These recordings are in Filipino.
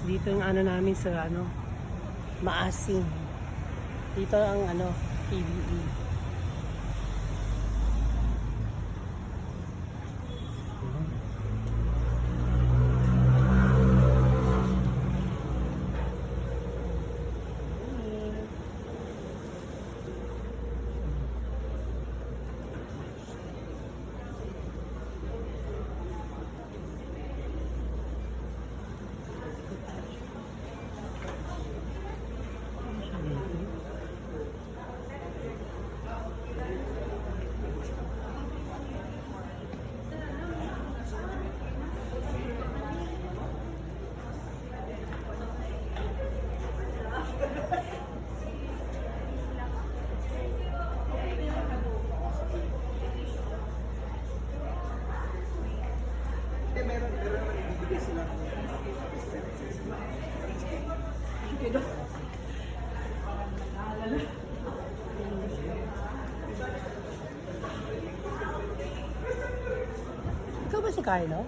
Dito yung ano namin sa ano, Maasim. Dito ang ano, PBE. Meron naman ibibigay sila. Ikaw ba si Kylo?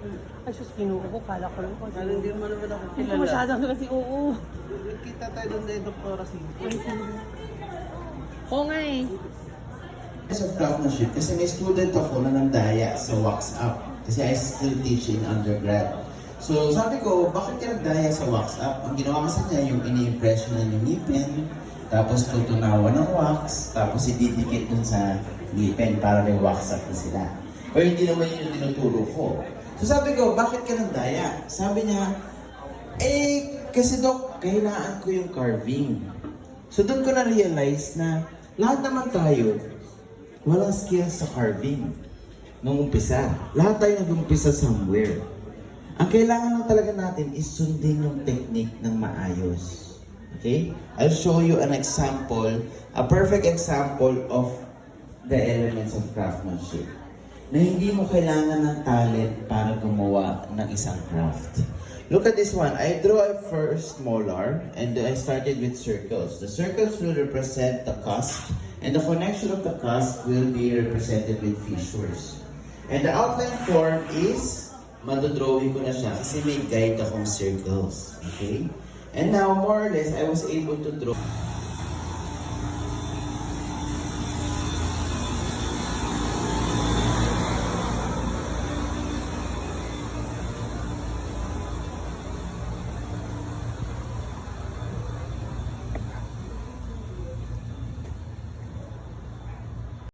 Ay, sus, kinuha ko. Kala ko lang. Kala hindi mo naman ako Hindi ko kilala. masyadong kasi oo. Kita tayo doon na yung Doktora Cindy. Oo nga eh. Sa craftsmanship, kasi may student ako na nagdaya sa wax up. Kasi I still teach in undergrad. So sabi ko, bakit ka nagdaya sa wax up? Ang ginawa kasi niya, yung ini-impression na yung ngipin, tapos tutunawan ng wax, tapos ididikit dun sa ngipin para may wax up na sila. O hindi naman yun yung tinuturo ko. So sabi ko, bakit ka nagdaya? Sabi niya, kasi Dok, kailangan ko yung carving. So doon ko na-realize na lahat naman tayo, walang skills sa carving. Nung umpisa. Lahat tayo nag-umpisa somewhere. Ang kailangan lang talaga natin is sundin yung technique ng maayos. Okay? I'll show you an example, a perfect example of the elements of craftsmanship. Na hindi mo kailangan ng talent para gumawa ng isang craft. Look at this one. I draw a first molar and I started with circles. The circles will represent the cusp and the connection of the cusp will be represented with fissures. And the outline form is, madodrawing ko na siya kasi may guide akong circles. Okay? And now, more or less, I was able to draw